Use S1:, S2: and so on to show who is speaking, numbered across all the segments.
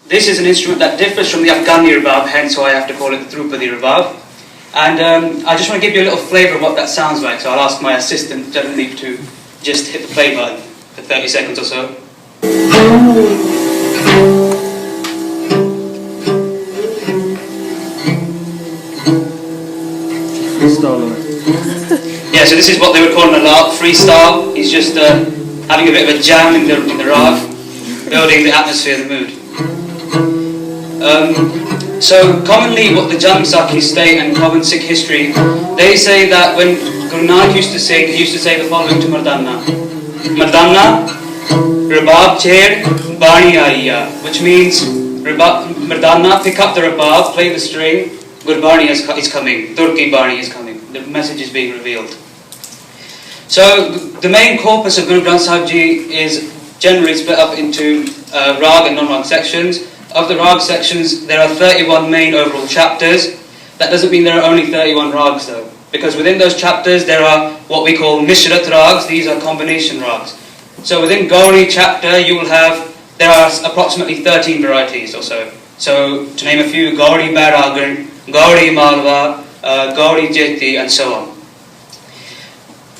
S1: This is an instrument that differs from the Afghani Rabab, hence why I have to call it the Drupadi Rabab. And I just want to give you a little flavour of what that sounds like, so I'll ask my assistant, Leap, to just hit the play button for 30 seconds or so. Yeah, so this is what they would call an alert, freestyle. He's just having a bit of a jam in the Raag, building the atmosphere, the mood. So commonly what the Jam Sakhi state and common Sikh history, they say that when Guru Nanak used to sing, he used to say the following to Mardana. Mardana, Rabab Chair, Bani Aiya, which means Mardana, pick up the Rabab, play the string, Gurbani is coming, Turki Bani is coming, the message is being revealed. So the main corpus of Guru Granth Sahib Ji is generally split up into Raag and non-Raag sections. Of the Raag sections, there are 31 main overall chapters. That doesn't mean there are only 31 Raags though, because within those chapters there are what we call Mishrat Raags. These are combination Raags. So within Gauri chapter there are approximately 13 varieties or so. So to name a few, Gauri Bairagan, Gauri Malwa, Gauri Jeti and so on.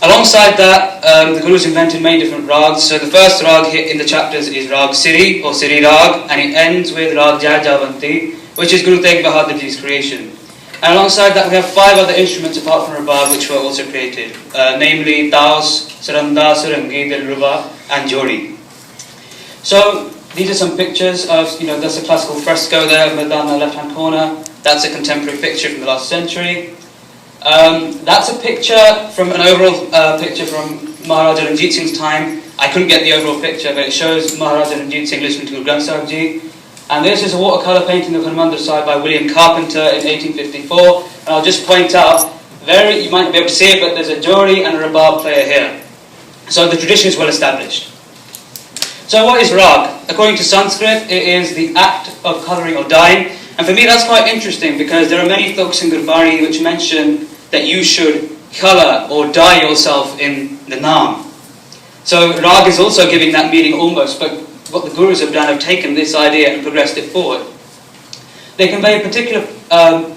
S1: Alongside that, the Gurus invented many different Raags. So the first Raag hit in the chapters is Raag Siri or Siri Raag, and it ends with Raag Jajavanti, which is Guru Tegh Bahadur Ji's creation. And alongside that we have 5 other instruments apart from Rabab which were also created, namely Taus, Saranda, Sarangi, Dilruba and Jodi. So these are some pictures of, that's a classical fresco there of Madonna left hand corner. That's a contemporary picture from the last century. That's a picture from an overall picture from Maharaja Ranjit Singh's time. I couldn't get the overall picture, but it shows Maharaja Ranjit Singh listening to Guru Granth Sahib Ji. And this is a watercolour painting of Harmandir Sahib by William Carpenter in 1854. And I'll just point out, you might be able to see it, but there's a Jodi and a Rabab player here. So the tradition is well established. So what is Raag? According to Sanskrit, it is the act of colouring or dyeing. And for me that's quite interesting because there are many folks in Gurbani which mention that you should colour or dye yourself in the Naam. So Raag is also giving that meaning almost, but what the Gurus have done have taken this idea and progressed it forward. They convey particular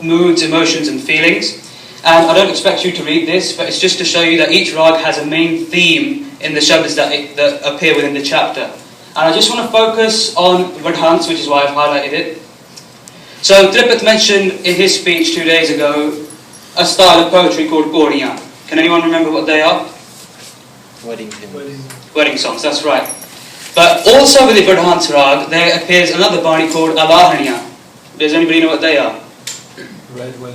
S1: moods, emotions and feelings. And I don't expect you to read this, but it's just to show you that each Raag has a main theme in the Shabdas that appear within the chapter. And I just want to focus on Vadhans, which is why I've highlighted it. So Tripat mentioned in his speech 2 days ago a style of poetry called Goriyan. Can anyone remember what they are?
S2: Wedding hymns.
S1: Wedding songs, that's right. But also with the Vadhans Raag, there appears another Bani called Alahaniya. Does anybody know what they are?
S3: Red when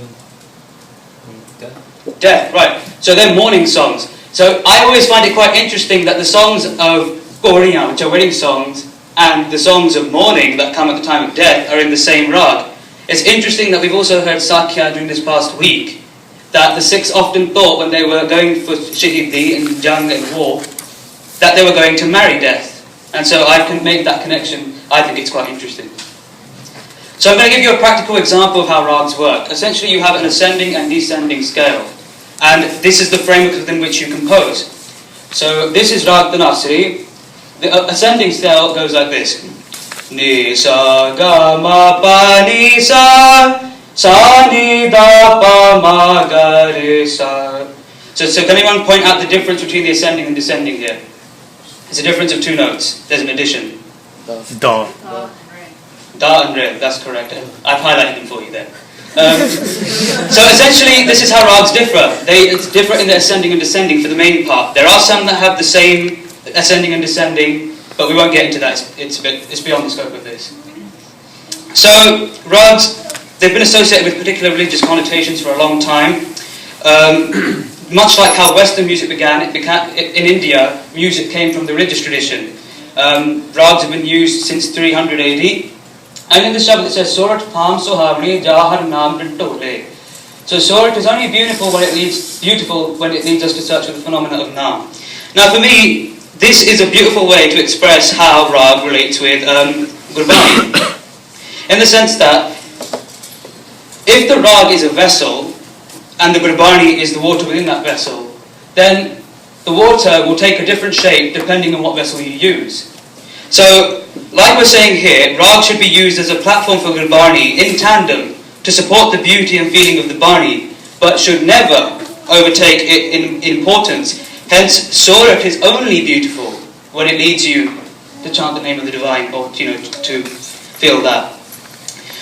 S3: death.
S1: Death, right. So they're mourning songs. So I always find it quite interesting that the songs of Goriyan, which are wedding songs, and the songs of mourning that come at the time of death are in the same Raag. It's interesting that we've also heard Sakya during this past week, that the Sikhs often thought when they were going for Shahidi and Jang and war, that they were going to marry death. And so I can make that connection. I think it's quite interesting. So I'm going to give you a practical example of how Raags work. Essentially you have an ascending and descending scale. And this is the framework within which you compose. So this is Raag Dhanasri. The ascending scale goes like this. Ni sa ga ma pa ni sa ni da pa ma ga re sa. So can anyone point out the difference between the ascending and descending here? It's a difference of 2 notes. There's an addition.
S2: Da.
S1: Da and re, that's correct. I've highlighted them for you there. So essentially this is how Raags differ. It's different in the ascending and descending for the main part. There are some that have the same ascending and descending, but we won't get into that. It's beyond the scope of this. So Raags, they've been associated with particular religious connotations for a long time. Much like how Western music began, in India, music came from the religious tradition. Raags have been used since 300 AD. And in the Shabad it says, Sorat Pham Sohavni Jahar Naam Rintole. So Sorat is only beautiful when it leads us to search for the phenomena of Naam. Now for me, this is a beautiful way to express how Raag relates with Gurbani. In the sense that if the Raag is a vessel and the Gurbani is the water within that vessel, then the water will take a different shape depending on what vessel you use. So like we're saying here, Raag should be used as a platform for Gurbani in tandem to support the beauty and feeling of the Bani, but should never overtake it in importance. Hence, Surat is only beautiful when it leads you to chant the name of the Divine, or to feel that.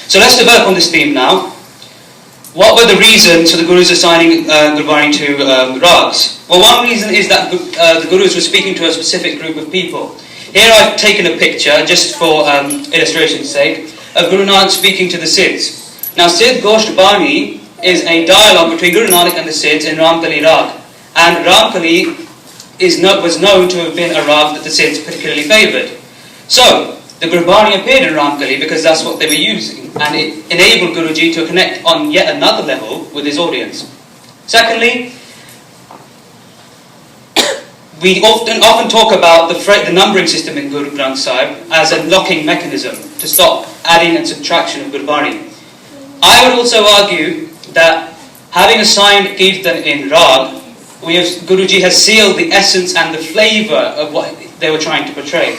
S1: So let's develop on this theme now. What were the reasons for the Gurus assigning Gurbani to Raags? Well, one reason is that the Gurus were speaking to a specific group of people. Here I've taken a picture, just for illustration's sake, of Guru Nanak speaking to the Siddhs. Now, Siddh Gosht Bani is a dialogue between Guru Nanak and the Siddhs in Ramkali Raag. And Ramkali was known to have been a Raag that the Siddhs particularly favoured. So, the Gurbani appeared in Ramkali because that's what they were using, and it enabled Guruji to connect on yet another level with his audience. Secondly, we often talk about the numbering system in Guru Granth Sahib as a locking mechanism to stop adding and subtraction of Gurbani. I would also argue that having assigned Kirtan in Raag, Guruji has sealed the essence and the flavour of what they were trying to portray.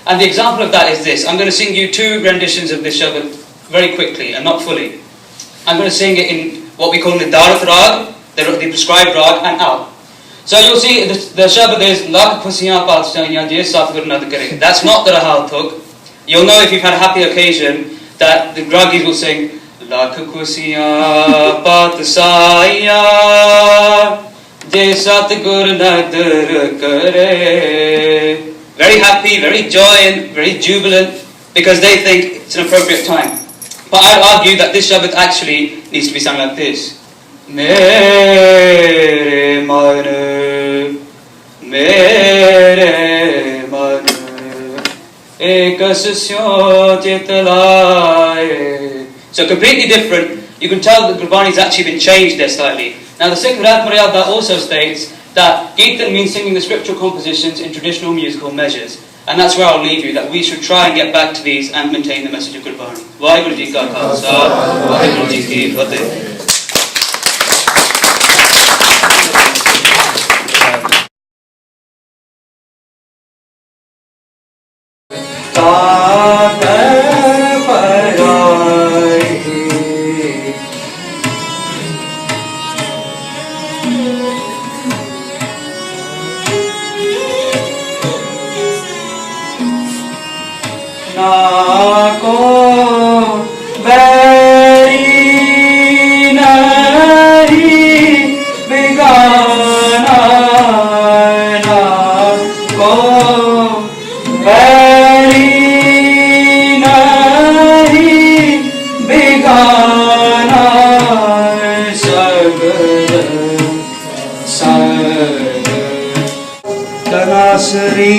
S1: And the example of that is this. I'm going to sing you two renditions of this Shabad very quickly and not fully. I'm going to sing it in what we call the Darat Raag, the prescribed Raag, and out. So you'll see the Shabad is Lakh Khusiyan Paatshahiyaan Je Satgur Nad Kare. That's not the Rahal Tuk. You'll know if you've had a happy occasion that the Gragis will sing Lakh Khusiyan Paatshahiyaan Je Satgur Nad Kare. Very happy, very joyous, very jubilant, because they think it's an appropriate time. But I'd argue that this Shabad actually needs to be sung like this. Mere man, ekas syo chitlaye. So completely different. You can tell that Gurbani has actually been changed there slightly. Now the Sikh Raag Maryada also states that Kirtan means singing the scriptural compositions in traditional musical measures. And that's where I'll leave you, that we should try and get back to these and maintain the message of Gurbani. Vaheguru Ji Ka Khalsa, Vaheguru Ji Ki Fateh.
S4: Sri